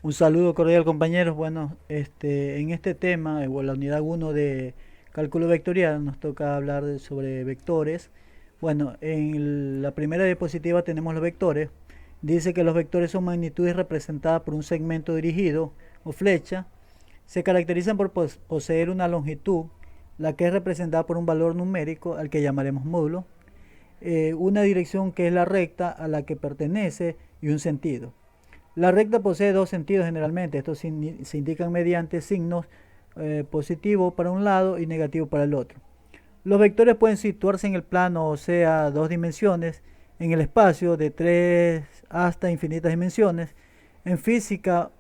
Un saludo cordial, compañeros. Bueno, en este tema, o la unidad uno de cálculo vectorial, nos toca hablar sobre vectores. Bueno, en la primera diapositiva tenemos los vectores. Dice que los vectores son magnitudes representadas por un segmento dirigido o flecha. Se caracterizan por poseer una longitud, la que es representada por un valor numérico al que llamaremos módulo, una dirección que es la recta a la que pertenece y un sentido. La recta posee dos sentidos generalmente. Estos se indican mediante signos positivo para un lado y negativo para el otro. Los vectores pueden situarse en el plano, o sea, dos dimensiones, en el espacio de tres hasta infinitas dimensiones. En física,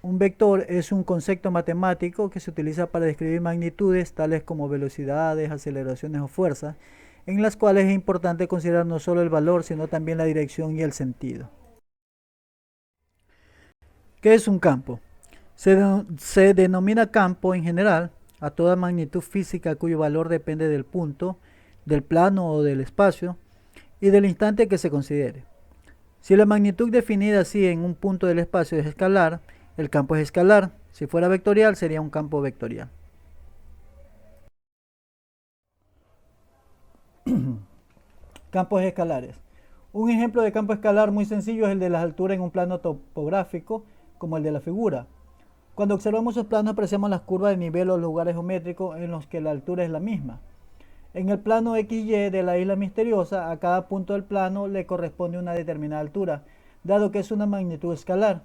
un vector es un concepto matemático que se utiliza para describir magnitudes tales como velocidades, aceleraciones o fuerzas, en las cuales es importante considerar no solo el valor, sino también la dirección y el sentido. ¿Qué es un campo? Se denomina campo en general a toda magnitud física cuyo valor depende del punto, del plano o del espacio y del instante que se considere. Si la magnitud definida así en un punto del espacio es escalar, el campo es escalar. Si fuera vectorial, sería un campo vectorial. Campos escalares. Un ejemplo de campo escalar muy sencillo es el de las alturas en un plano topográfico, como el de la figura. Cuando observamos esos planos apreciamos las curvas de nivel o lugares geométricos en los que la altura es la misma. En el plano XY de la isla misteriosa, a cada punto del plano le corresponde una determinada altura, dado que es una magnitud escalar.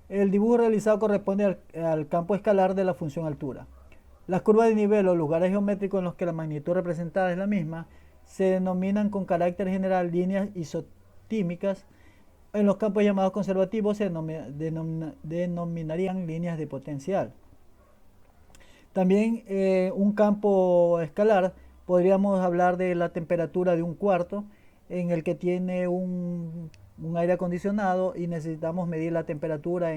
El dibujo realizado corresponde al campo escalar de la función altura. Las curvas de nivel o lugares geométricos en los que la magnitud representada es la misma se denominan con carácter general líneas isotímicas. En los campos llamados conservativos se denominarían líneas de potencial. También un campo escalar, podríamos hablar de la temperatura de un cuarto en el que tiene un aire acondicionado y necesitamos medir la temperatura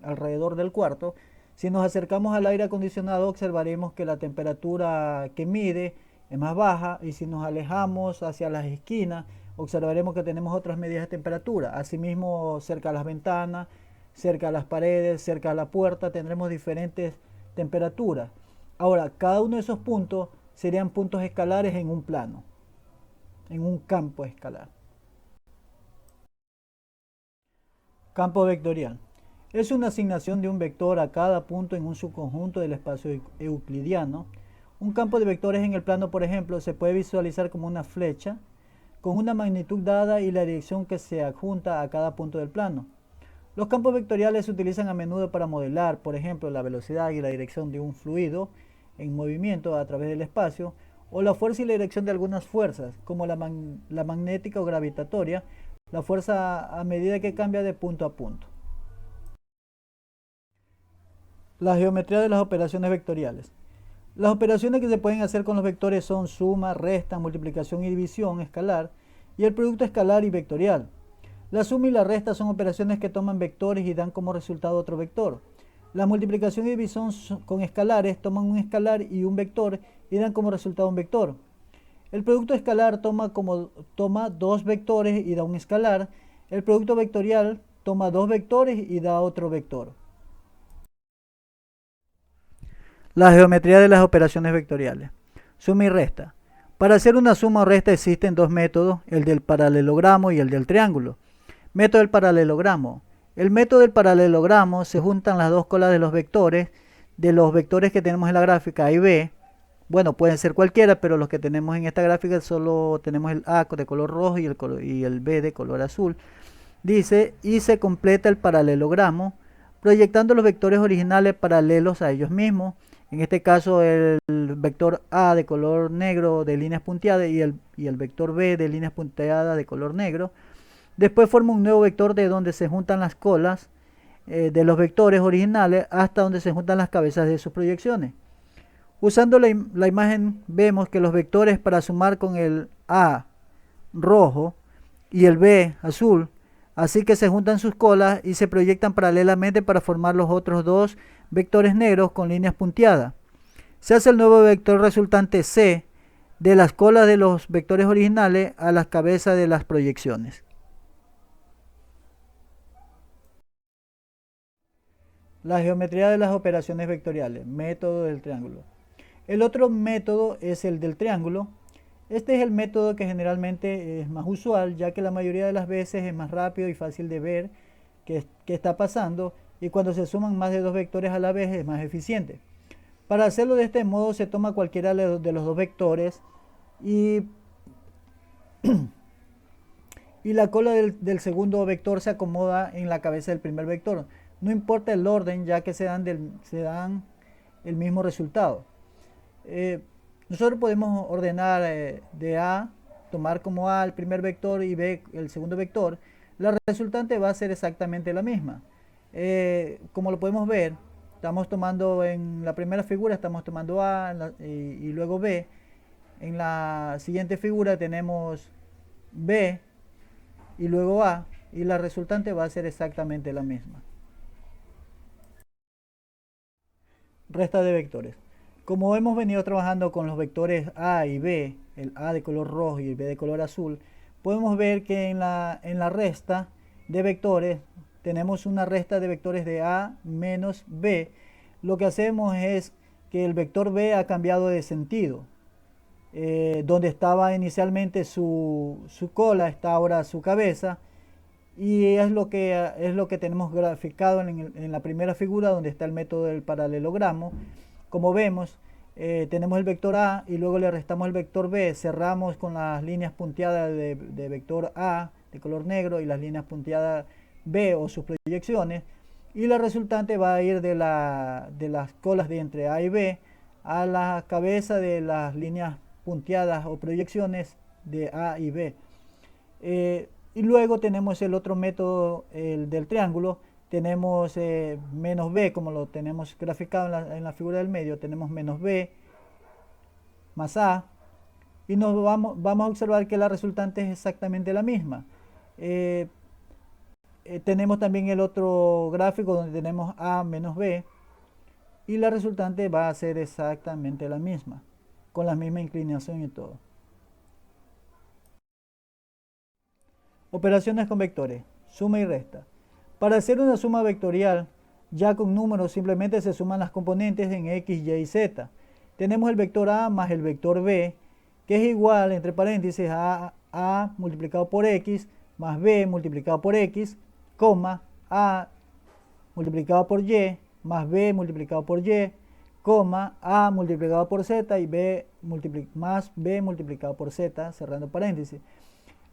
alrededor del cuarto. Si nos acercamos al aire acondicionado observaremos que la temperatura que mide es más baja, y si nos alejamos hacia las esquinas observaremos que tenemos otras medidas de temperatura. Asimismo, cerca de las ventanas, cerca de las paredes, cerca de la puerta tendremos diferentes temperaturas. Ahora, cada uno de esos puntos serían puntos escalares en un plano, en un campo escalar. Campo vectorial. Es una asignación de un vector a cada punto en un subconjunto del espacio euclidiano. Un campo de vectores en el plano, por ejemplo, se puede visualizar como una flecha con una magnitud dada y la dirección que se adjunta a cada punto del plano. Los campos vectoriales se utilizan a menudo para modelar, por ejemplo, la velocidad y la dirección de un fluido en movimiento a través del espacio, o la fuerza y la dirección de algunas fuerzas, como la magnética o gravitatoria, la fuerza a medida que cambia de punto a punto. La geometría de las operaciones vectoriales. Las operaciones que se pueden hacer con los vectores son suma, resta, multiplicación y división escalar, y el producto escalar y vectorial. La suma y la resta son operaciones que toman vectores y dan como resultado otro vector. La multiplicación y división con escalares toman un escalar y un vector y dan como resultado un vector. El producto escalar toma dos vectores y da un escalar. El producto vectorial toma dos vectores y da otro vector. La geometría de las operaciones vectoriales. Suma y resta. Para hacer una suma o resta existen dos métodos, el del paralelogramo y el del triángulo. Método del paralelogramo. El método del paralelogramo se juntan las dos colas de los vectores que tenemos en la gráfica A y B. Bueno, pueden ser cualquiera, pero los que tenemos en esta gráfica solo tenemos el A de color rojo y el B de color azul. Dice, y se completa el paralelogramo proyectando los vectores originales paralelos a ellos mismos. En este caso el vector A de color negro de líneas punteadas y el vector B de líneas punteadas de color negro. Después forma un nuevo vector de donde se juntan las colas de los vectores originales hasta donde se juntan las cabezas de sus proyecciones. Usando la imagen vemos que los vectores para sumar con el A rojo y el B azul, así que se juntan sus colas y se proyectan paralelamente para formar los otros dos vectores negros con líneas punteadas. Se hace el nuevo vector resultante C de las colas de los vectores originales a las cabezas de las proyecciones. La geometría de las operaciones vectoriales, método del triángulo. El otro método es el del triángulo. Este es el método que generalmente es más usual, ya que la mayoría de las veces es más rápido y fácil de ver qué está pasando, y cuando se suman más de dos vectores a la vez es más eficiente. Para hacerlo de este modo se toma cualquiera de los dos vectores y, y la cola del segundo vector se acomoda en la cabeza del primer vector. No importa el orden, ya que se dan el mismo resultado. Nosotros podemos ordenar de A, tomar como A el primer vector y B el segundo vector. La resultante va a ser exactamente la misma. Como lo podemos ver, estamos tomando en la primera figura, estamos tomando A y luego B. En la siguiente figura tenemos B y luego A, y la resultante va a ser exactamente la misma. Resta de vectores. Como hemos venido trabajando con los vectores A y B, el A de color rojo y el B de color azul, podemos ver que en la resta de vectores tenemos una resta de vectores de A menos B. Lo que hacemos es que el vector B ha cambiado de sentido. Donde estaba inicialmente su cola, está ahora su cabeza, y es lo que tenemos graficado en la primera figura, donde está el método del paralelogramo. Como vemos, tenemos el vector A y luego le restamos el vector B, cerramos con las líneas punteadas de vector A de color negro y las líneas punteadas B o sus proyecciones, y la resultante va a ir de las colas de entre A y B a la cabeza de las líneas punteadas o proyecciones de A y B. Y luego tenemos el otro método, el del triángulo. Tenemos menos B, como lo tenemos graficado en la figura del medio, tenemos menos B más A, y vamos a observar que la resultante es exactamente la misma. Tenemos también el otro gráfico donde tenemos A menos B, y la resultante va a ser exactamente la misma, con la misma inclinación y todo. Operaciones con vectores, suma y resta. Para hacer una suma vectorial, ya con números simplemente se suman las componentes en X, Y y Z. Tenemos el vector A más el vector B, que es igual, entre paréntesis, a A multiplicado por X más B multiplicado por X, coma, A multiplicado por Y más B multiplicado por Y, coma, A multiplicado por Z y más B multiplicado por Z, cerrando paréntesis.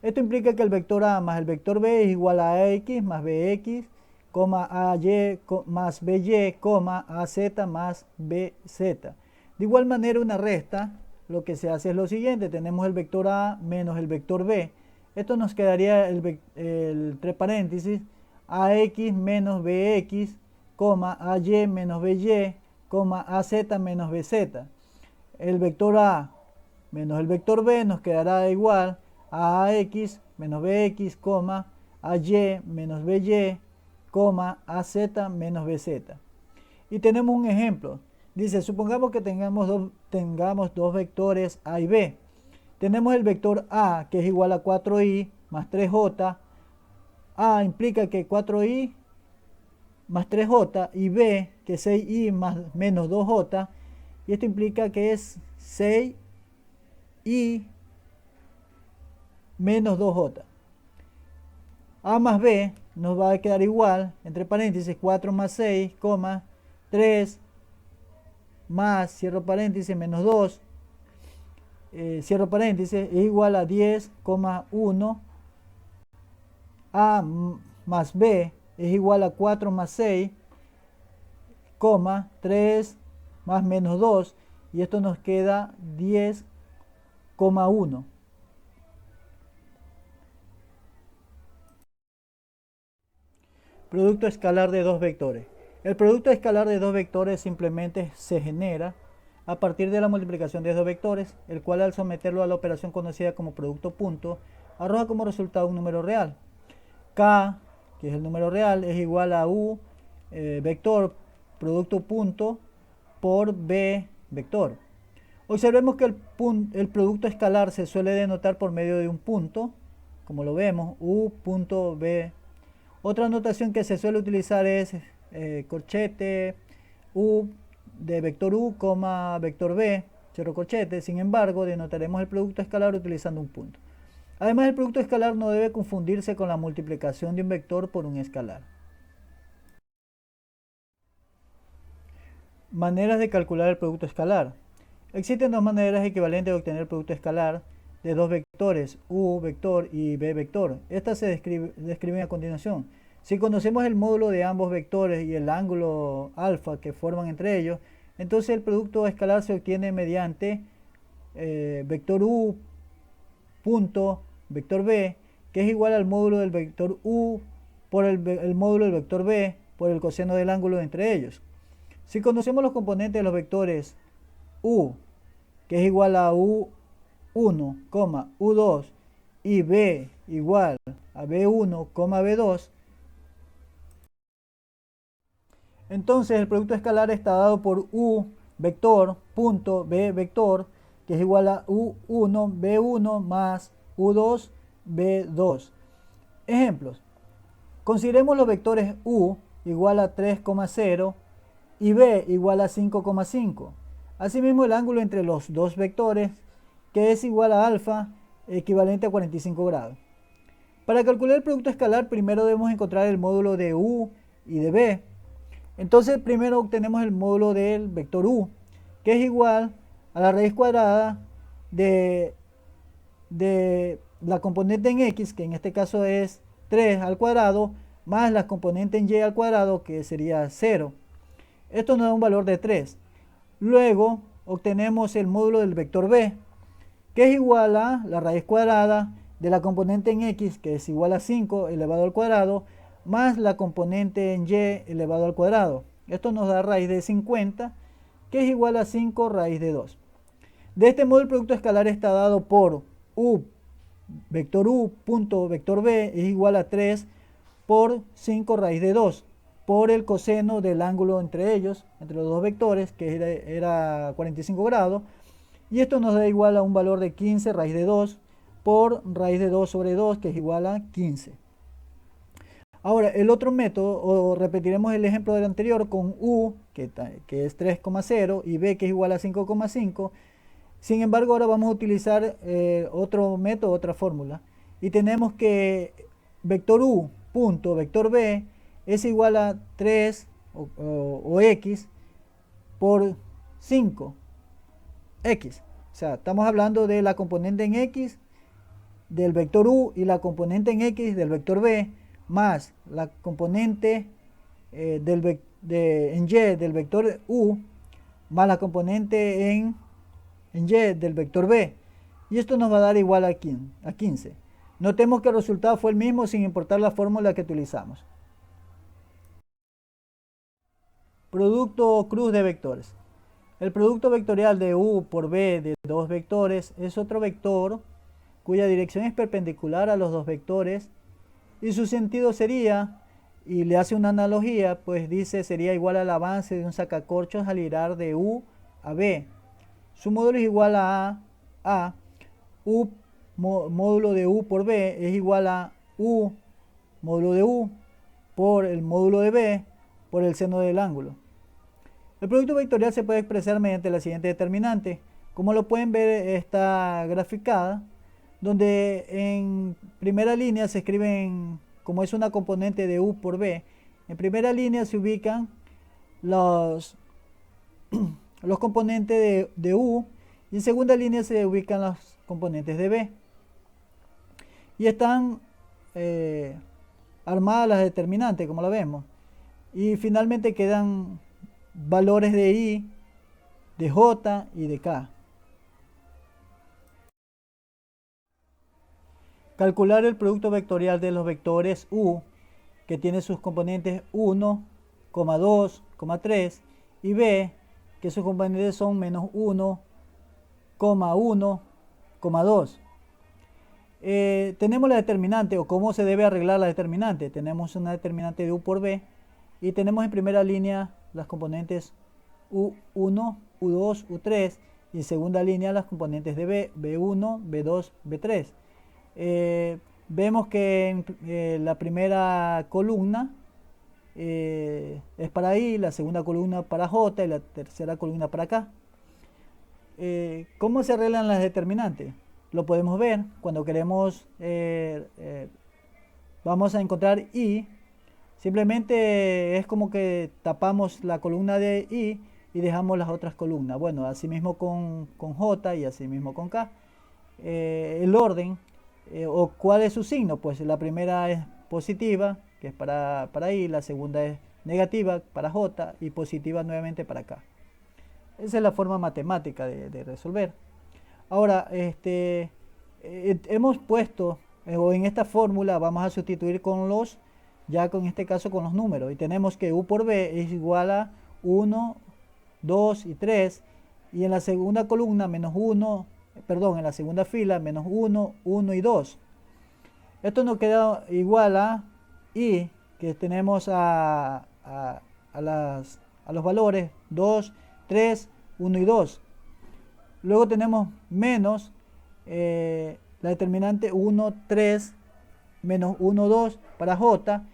Esto implica que el vector A más el vector B es igual a AX más BX, AY más BY, AZ más BZ. De igual manera, una resta, lo que se hace es lo siguiente: tenemos el vector A menos el vector B. Esto nos quedaría entre paréntesis AX menos BX, AY menos BY, AZ menos BZ. El vector A menos el vector B nos quedará igual a AX menos BX, AY menos BY, AZ menos BZ. Y tenemos un ejemplo. Dice, supongamos que tengamos dos vectores A y B. Tenemos el vector A, que es igual a 4i más 3j. A implica que 4i más 3j, y B, que es 6i más menos 2j. Y esto implica que es 6i menos 2j. A más B nos va a quedar igual, entre paréntesis, 4 más 6, 3 más, cierro paréntesis, menos 2, cierro paréntesis, es igual a 10,1. A más B es igual a 4 más 6, 3 más menos 2, y esto nos queda 10,1. Producto escalar de dos vectores. El producto escalar de dos vectores simplemente se genera a partir de la multiplicación de dos vectores, el cual, al someterlo a la operación conocida como producto punto, arroja como resultado un número real. K, que es el número real, es igual a U vector producto punto por B vector. Observemos que el producto escalar se suele denotar por medio de un punto, como lo vemos, U punto B. Otra notación que se suele utilizar es corchete u de vector u, vector b, cierro corchete. Sin embargo, denotaremos el producto escalar utilizando un punto. Además, el producto escalar no debe confundirse con la multiplicación de un vector por un escalar. Maneras de calcular el producto escalar. Existen dos maneras equivalentes de obtener el producto escalar de dos vectores, u vector y b vector. Estas se describen a continuación. Si conocemos el módulo de ambos vectores y el ángulo alfa que forman entre ellos, entonces el producto escalar se obtiene mediante vector u punto vector b, que es igual al módulo del vector u por el módulo del vector b por el coseno del ángulo entre ellos. Si conocemos los componentes de los vectores u, que es igual a u1, u2 y b igual a b1, b2, entonces el producto escalar está dado por u vector punto b vector, que es igual a u1 b1 más u2 b2. Ejemplos. Consideremos los vectores u igual a 3,0 y b igual a 5,5. Asimismo, el ángulo entre los dos vectores, que es igual a alfa, equivalente a 45 grados. Para calcular el producto escalar, primero debemos encontrar el módulo de u y de b. Entonces, primero obtenemos el módulo del vector u, que es igual a la raíz cuadrada de la componente en x, que en este caso es 3 al cuadrado, más la componente en y al cuadrado, que sería 0. Esto nos da un valor de 3. Luego obtenemos el módulo del vector b, que es igual a la raíz cuadrada de la componente en x, que es igual a 5 elevado al cuadrado, más la componente en y elevado al cuadrado. Esto nos da raíz de 50, que es igual a 5 raíz de 2. De este modo, el producto escalar está dado por u vector u punto vector b es igual a 3 por 5 raíz de 2 por el coseno del ángulo entre ellos, entre los dos vectores, que era 45 grados, y esto nos da igual a un valor de 15 raíz de 2 por raíz de 2 sobre 2, que es igual a 15. Ahora, el otro método, o repetiremos el ejemplo del anterior con u, que es 3,0, y b, que es igual a 5,5. Sin embargo, ahora vamos a utilizar otro método, otra fórmula. Y tenemos que vector u punto vector b es igual a 3 o x por 5. X. O sea, estamos hablando de la componente en x del vector u y la componente en x del vector b, más la componente en y del vector u, más la componente en y del vector b. Y esto nos va a dar igual a 15. Notemos que el resultado fue el mismo sin importar la fórmula que utilizamos. Producto cruz de vectores. El producto vectorial de u por b de dos vectores es otro vector cuya dirección es perpendicular a los dos vectores y su sentido sería, y le hace una analogía, pues dice sería igual al avance de un sacacorchos al girar de u a b. Su módulo es igual a u módulo de u por b es igual a u módulo de u por el módulo de b por el seno del ángulo. El producto vectorial se puede expresar mediante la siguiente determinante. Como lo pueden ver, está graficada, donde en primera línea se escriben, como es una componente de u por b, en primera línea se ubican los componentes de u, y en segunda línea se ubican los componentes de b. Y están armadas las determinantes, como lo vemos. Y finalmente quedan valores de i, de j y de k. Calcular el producto vectorial de los vectores u, que tiene sus componentes 1, 2, 3, y b, que sus componentes son menos 1, 1, 2. Tenemos la determinante, o cómo se debe arreglar la determinante. Tenemos una determinante de u por b, y tenemos en primera línea las componentes u1, u2, u3, y en segunda línea las componentes de b, b1, b2, b3. Vemos que en la primera columna es para I, la segunda columna para J y la tercera columna para K. ¿Cómo se arreglan las determinantes? Lo podemos ver cuando queremos, vamos a encontrar I. Simplemente es como que tapamos la columna de I y dejamos las otras columnas. Bueno, así mismo con J y así mismo con K. El orden, o cuál es su signo, pues la primera es positiva, que es para I, la segunda es negativa para J y positiva nuevamente para K. Esa es la forma matemática de resolver. Ahora, hemos puesto, o en esta fórmula vamos a sustituir ya con este caso con los números. Y tenemos que U por B es igual a 1, 2 y 3. Y en la segunda columna menos 1, perdón, en la segunda fila menos 1, 1 y 2. Esto nos queda igual a I, que tenemos a los valores 2, 3, 1 y 2. Luego tenemos menos la determinante 1, 3, menos 1, 2 para J,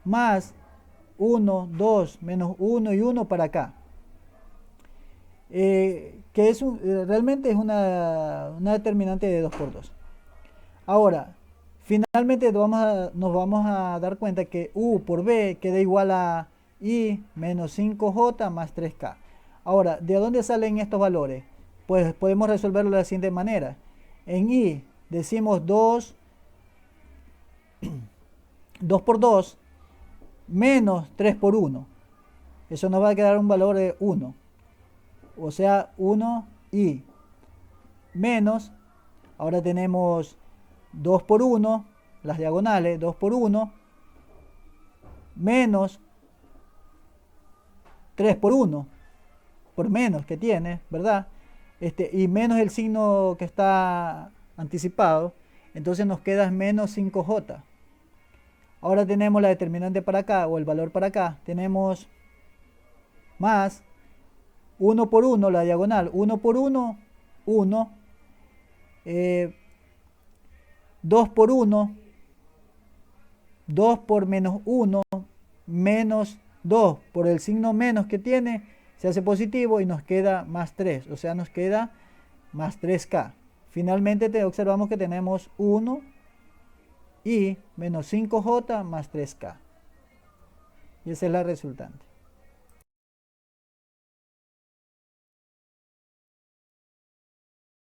más 1, 2, menos 1 y 1 para K. Que realmente es una determinante de 2 por 2. Ahora, finalmente nos vamos a dar cuenta que U por B queda igual a I menos 5J más 3K. Ahora, ¿de dónde salen estos valores? Pues podemos resolverlo de la siguiente manera. En I decimos 2 por 2 menos 3 por 1. Eso nos va a quedar un valor de 1. O sea, 1i menos, ahora tenemos 2 por 1, las diagonales, 2 por 1, menos 3 por 1, por menos que tiene, ¿verdad? Y menos el signo que está anticipado, entonces nos queda menos 5j. Ahora tenemos la determinante para acá, o el valor para acá, tenemos más 1 por 1, la diagonal, 1 por 1, 1, 2 por 1, 2 por menos 1, menos 2, por el signo menos que tiene, se hace positivo y nos queda más 3, o sea, nos queda más 3K. Finalmente observamos que tenemos 1 y menos 5J más 3K. Y esa es la resultante.